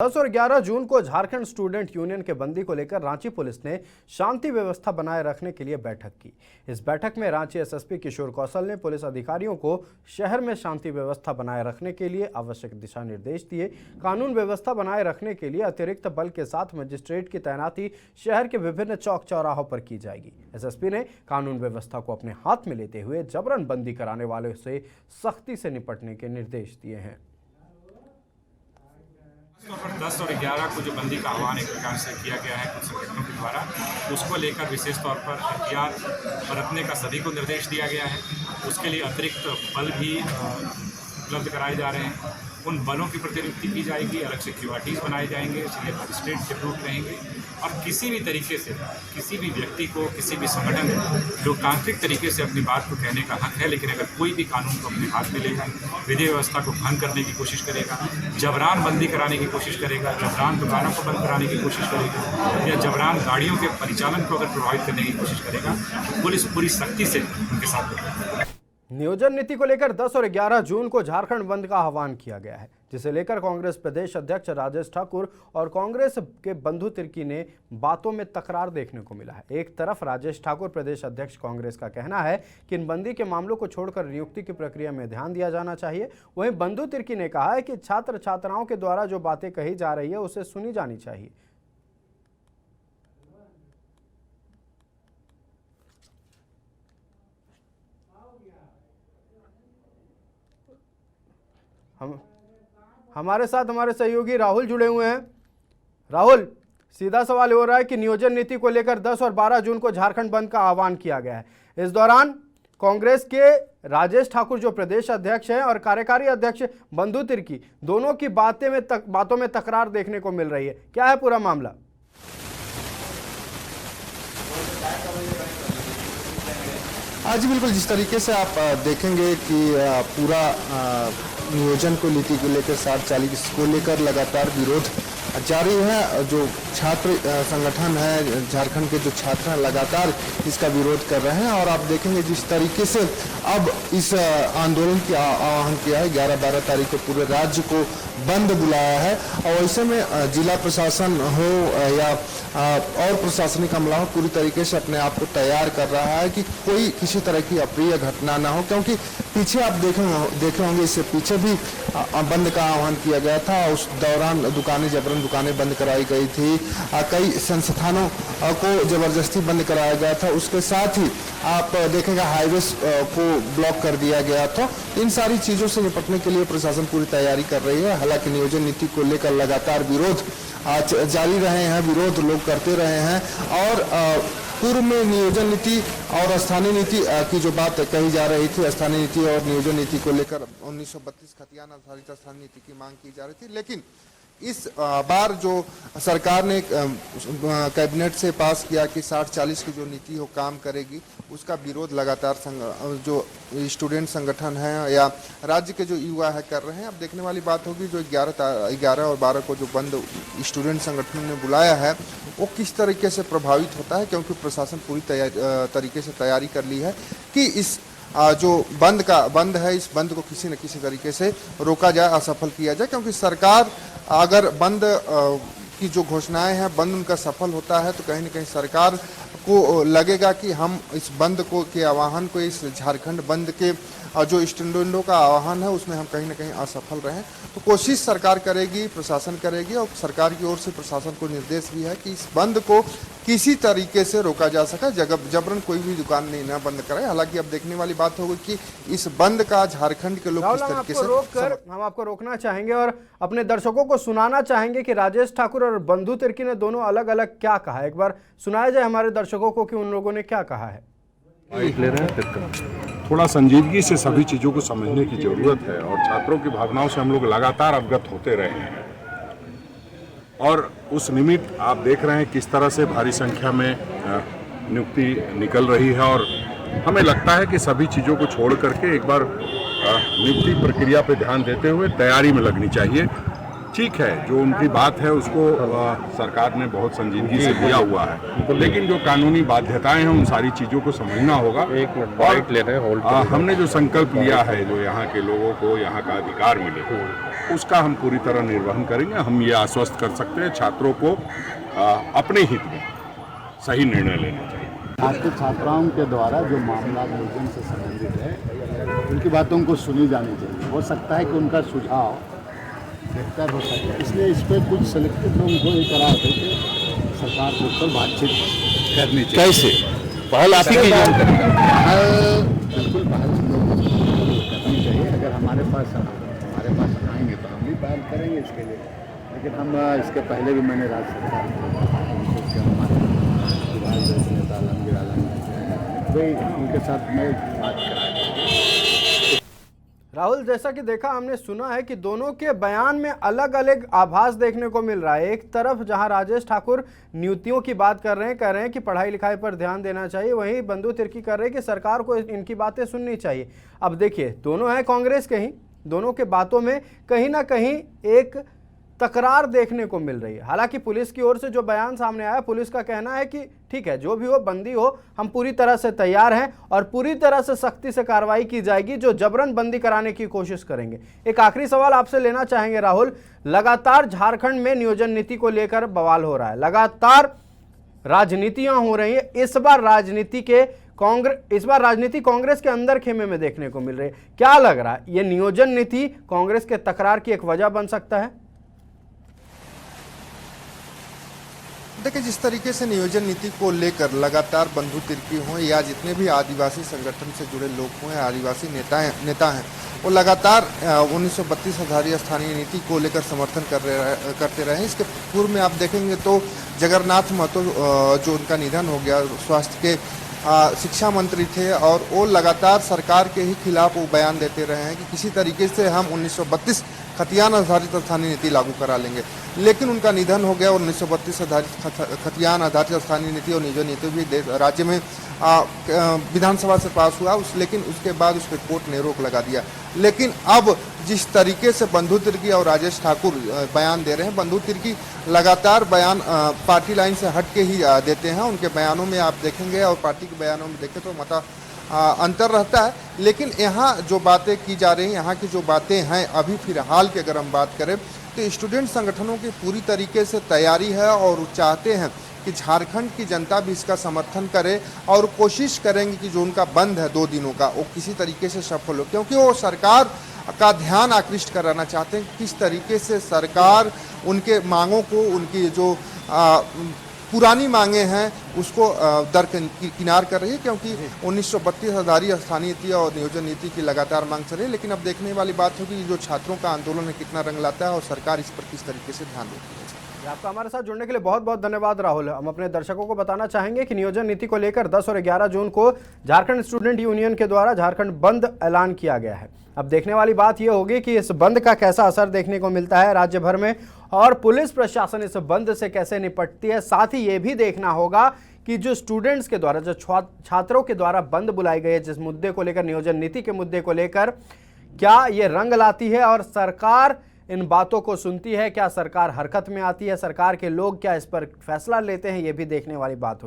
10 और 11 जून को Jharkhand student union के बंदी को लेकर रांची पुलिस ने शांति व्यवस्था बनाए रखने के लिए बैठक की। इस बैठक में रांची एसएसपी किशोर कौशल ने पुलिस अधिकारियों को शहर में शांति व्यवस्था बनाए रखने के लिए आवश्यक दिशा निर्देश दिए। कानून व्यवस्था बनाए रखने के लिए अतिरिक्त बल के साथ मजिस्ट्रेट की तैनाती शहर के विभिन्न चौक चौराहों पर की जाएगी। एसएसपी ने कानून व्यवस्था को अपने हाथ में लेते हुए जबरन बंदी कराने वालों से सख्ती से निपटने के निर्देश दिए हैं। 10 और 11 को जो बंदी का आह्वान एक प्रकार से किया गया है कुछ संगठनों के द्वारा, उसको लेकर विशेष तौर पर एहतियात बरतने का सभी को निर्देश दिया गया है। उसके लिए अतिरिक्त बल भी उपलब्ध कराए जा रहे हैं। उन बलों की प्रतिनियुक्ति की जाएगी, अलग से क्यूआरटीज बनाए जाएंगे, इसलिए मजिस्ट्रेट के रूप रहेंगे और किसी भी तरीके से किसी भी व्यक्ति को, किसी भी संगठन को लोकतांत्रिक तरीके से अपनी बात को कहने का हक है, लेकिन अगर कोई भी कानून को अपने हाथ में लेगा, विधि व्यवस्था को भंग करने की कोशिश करेगा, जबरान बंदी कराने की कोशिश करेगा, जबरान दुकानों को बंद कराने की कोशिश करेगा या जबरान गाड़ियों के परिचालन को अगर प्रभावित करने की कोशिश करेगा तो पुलिस पूरी सख्ती से उनके साथ रहेगी। नियोजन नीति को लेकर 10 और 11 जून को झारखंड बंद का आह्वान किया गया है, जिसे लेकर कांग्रेस प्रदेश अध्यक्ष राजेश ठाकुर और कांग्रेस के बंधु तिर्की ने बातों में तकरार देखने को मिला है। एक तरफ राजेश ठाकुर प्रदेश अध्यक्ष कांग्रेस का कहना है कि इन बंदी के मामलों को छोड़कर नियुक्ति की प्रक्रिया में ध्यान दिया जाना चाहिए। वहीं बंधु तिर्की ने कहा है कि छात्र छात्राओं के द्वारा जो बातें कही जा रही है उसे सुनी जानी चाहिए। हमारे साथ हमारे सहयोगी राहुल जुड़े हुए हैं। राहुल, सीधा सवाल हो रहा है कि नियोजन नीति को लेकर 10 और 12 जून को झारखंड बंद का आह्वान किया गया है। इस दौरान कांग्रेस के राजेश ठाकुर जो प्रदेश अध्यक्ष हैं और कार्यकारी अध्यक्ष बंधु तिर्की, दोनों की बातों में तकरार देखने को मिल रही है। क्या है पूरा मामला? आज बिल्कुल जिस तरीके से आप देखेंगे कि पूरा नियोजन को नीति को लेकर 740 को लेकर लगातार विरोध जारी है। जो छात्र संगठन है झारखंड के जो छात्र हैं लगातार इसका विरोध कर रहे हैं और आप देखेंगे जिस तरीके से अब इस आंदोलन की आह्वान किया है। 11-12 तारीख को पूरे राज्य को बंद बुलाया है और ऐसे में जिला प्रशासन हो या और प्रशासनिक अमला हो पूरी तरीके से अपने आप को तैयार कर रहा है कि कोई किसी तरह की अप्रिय घटना ना हो, क्योंकि पीछे आप देखे होंगे इससे पीछे भी बंद का आह्वान किया गया था। उस दौरान जबरन दुकानें बंद कराई गई थी, कई संस्थानों को जबरदस्ती बंद कराया गया था। उसके साथ ही आप देखेंगे हाईवे को ब्लॉक कर दिया गया था। इन सारी चीजों से निपटने के लिए प्रशासन पूरी तैयारी कर रही है। हालांकि नियोजन नीति को लेकर लगातार विरोध जारी रहे हैं, विरोध लोग करते रहे हैं और पूर्व में नियोजन नीति और स्थानीय नीति की जो बात कही जा रही थी, स्थानीय नीति और नियोजन नीति को लेकर 1932 खतियान आधारित स्थानीय नीति की मांग की जा रही थी, लेकिन इस बार जो सरकार ने कैबिनेट से पास किया कि 60-40 की जो नीति हो काम करेगी, उसका विरोध लगातार जो स्टूडेंट संगठन है या राज्य के जो युवा है कर रहे हैं। अब देखने वाली बात होगी जो 11 और 12 को जो बंद स्टूडेंट संगठन ने बुलाया है वो किस तरीके से प्रभावित होता है, क्योंकि प्रशासन पूरी तरीके से तैयारी कर ली है कि इस जो बंद है इस बंद को किसी न किसी तरीके से रोका जाए, असफल किया जाए। क्योंकि सरकार अगर बंद की जो घोषणाएं हैं बंद उनका सफल होता है तो कहीं न कहीं सरकार को लगेगा कि हम इस बंद को के आह्वान को, इस झारखंड बंद के जो स्टूडेंटों का आह्वान है उसमें हम कहीं न कहीं असफल रहें। तो कोशिश सरकार करेगी, प्रशासन करेगी और सरकार की ओर से प्रशासन को निर्देश भी है कि इस बंद को किसी तरीके से रोका जा सके, जबरन कोई भी दुकान नहीं ना बंद कराए। हालांकि अब देखने वाली बात होगी कि इस बंद का झारखंड के लोग किस तरीके से हम आपको रोकना चाहेंगे और अपने दर्शकों को सुनाना चाहेंगे कि राजेश ठाकुर और बंधु तिर्की ने दोनों अलग अलग क्या कहा है। एक बार सुनाया जाए हमारे दर्शकों को कि उन लोगों ने क्या कहा है। थोड़ा संजीदगी से सभी चीज़ों को समझने की जरूरत है और छात्रों की भावनाओं से हम लोग लगातार अवगत होते रहे हैं और उस निमित्त आप देख रहे हैं किस तरह से भारी संख्या में नियुक्ति निकल रही है और हमें लगता है कि सभी चीज़ों को छोड़ करके एक बार नियुक्ति प्रक्रिया पे ध्यान देते हुए तैयारी में लगनी चाहिए। ठीक है, जो उनकी बात है उसको सरकार ने बहुत संजीदगी से लिया हुआ है, लेकिन जो कानूनी बाध्यताएं हैं उन सारी चीज़ों को समझना होगा। और हमने जो संकल्प लिया है जो यहाँ के लोगों को यहाँ का अधिकार मिले उसका हम पूरी तरह निर्वहन करेंगे। हम ये आश्वस्त कर सकते हैं छात्रों को अपने हित में सही निर्णय लेना चाहिए। छात्र छात्राओं के द्वारा जो मामला नियोजन से संबंधित है उनकी बातों को सुनी जानी चाहिए। हो सकता है कि उनका सुझाव बेहतर हो सके, इसलिए इस पर कुछ सिलेक्टेड लोगों को ये करा होते कि सरकार के ऊपर बातचीत करनी चाहिए। कैसे पहल आप ही की बिल्कुल पहल करनी चाहिए। अगर हमारे पास आएंगे तो हम भी पहल करेंगे इसके लिए। लेकिन हम इसके पहले भी मैंने राज्य सरकार नेता आलमगीर आलम भाई उनके साथ मैं बात कराया। राहुल, जैसा कि देखा हमने सुना है कि दोनों के बयान में अलग अलग आभास देखने को मिल रहा है। एक तरफ जहां राजेश ठाकुर नियुक्तियों की बात कर रहे हैं कि पढ़ाई लिखाई पर ध्यान देना चाहिए, वहीं बंधु तिर्की कर रहे हैं कि सरकार को इनकी बातें सुननी चाहिए। अब देखिए, दोनों हैं कांग्रेस के ही, दोनों के बातों में कहीं ना कहीं एक तकरार देखने को मिल रही है। हालांकि पुलिस की ओर से जो बयान सामने आया, पुलिस का कहना है कि ठीक है, जो भी हो, बंदी हो, हम पूरी तरह से तैयार हैं और पूरी तरह से सख्ती से कार्रवाई की जाएगी। जो जबरन बंदी कराने की कोशिश करेंगे। एक आखिरी सवाल आपसे लेना चाहेंगे राहुल, लगातार झारखंड में नियोजन नीति को लेकर बवाल हो रहा है, लगातार राजनीतियां हो रही है। इस बार राजनीति कांग्रेस के अंदर खेमे में देखने को मिल रही है। क्या लग रहा है, यह नियोजन नीति कांग्रेस के तकरार की एक वजह बन सकता है? देखिए, जिस तरीके से नियोजन नीति को लेकर लगातार बंधु तिर्की हों या जितने भी आदिवासी संगठन से जुड़े लोग हों, आदिवासी नेता हैं, वो लगातार 1932 आधारित स्थानीय नीति को लेकर समर्थन करते रहे। इसके पूर्व में आप देखेंगे तो जगन्नाथ महतो जो उनका निधन हो गया, स्वास्थ्य के शिक्षा मंत्री थे, और वो लगातार सरकार के ही खिलाफ वो बयान देते रहे हैं कि किसी तरीके से हम 1932 खतियान आधारित स्थानीय नीति लागू करा लेंगे। लेकिन उनका निधन हो गया और 1932 आधारित खतियान आधारित स्थानीय नीति और नियोजन नीति भी राज्य में विधानसभा से पास हुआ, लेकिन उसके बाद उस पर कोर्ट ने रोक लगा दिया। लेकिन अब जिस तरीके से बंधु तिर्की और राजेश ठाकुर बयान दे रहे हैं, बंधु तिर्की लगातार बयान पार्टी लाइन से हट के ही देते हैं। उनके बयानों में आप देखेंगे और पार्टी के बयानों में देखें तो अंतर रहता है। लेकिन यहाँ जो बातें की जा रही हैं, यहाँ की जो बातें हैं अभी फिलहाल की अगर हम बात करें तो स्टूडेंट संगठनों की पूरी तरीके से तैयारी है और चाहते हैं कि झारखंड की जनता भी इसका समर्थन करे और कोशिश करेंगे कि जो उनका बंद है 2 दिनों का, वो किसी तरीके से सफल हो, क्योंकि वो सरकार का ध्यान आकृष्ट कराना चाहते हैं किस तरीके से सरकार उनके मांगों को, उनकी जो पुरानी मांगे हैं उसको दरकिनार कर रही है। क्योंकि 1932 आधारित स्थानीय नीति और नियोजन नीति की लगातार मांग चल रही है। लेकिन अब देखने वाली बात होगी जो छात्रों का आंदोलन है कितना रंग लाता है और सरकार इस पर किस तरीके से ध्यान देती है। आपका हमारे साथ जुड़ने के लिए बहुत बहुत धन्यवाद राहुल। हम अपने दर्शकों को बताना चाहेंगे कि नियोजन नीति को लेकर 10 और 11 जून को झारखंड स्टूडेंट यूनियन के द्वारा झारखंड बंद ऐलान किया गया है। अब देखने वाली बात यह होगी कि इस बंद का कैसा असर देखने को मिलता है राज्य भर में और पुलिस प्रशासन इस बंद से कैसे निपटती है। साथ ही ये भी देखना होगा कि जो स्टूडेंट्स के द्वारा, जो छात्रों के द्वारा बंद बुलाई गई है जिस मुद्दे को लेकर, नियोजन नीति के मुद्दे को लेकर, क्या ये रंग लाती है और सरकार इन बातों को सुनती है? क्या सरकार हरकत में आती है? सरकार के लोग क्या इस पर फैसला लेते हैं? ये भी देखने वाली बात होगी।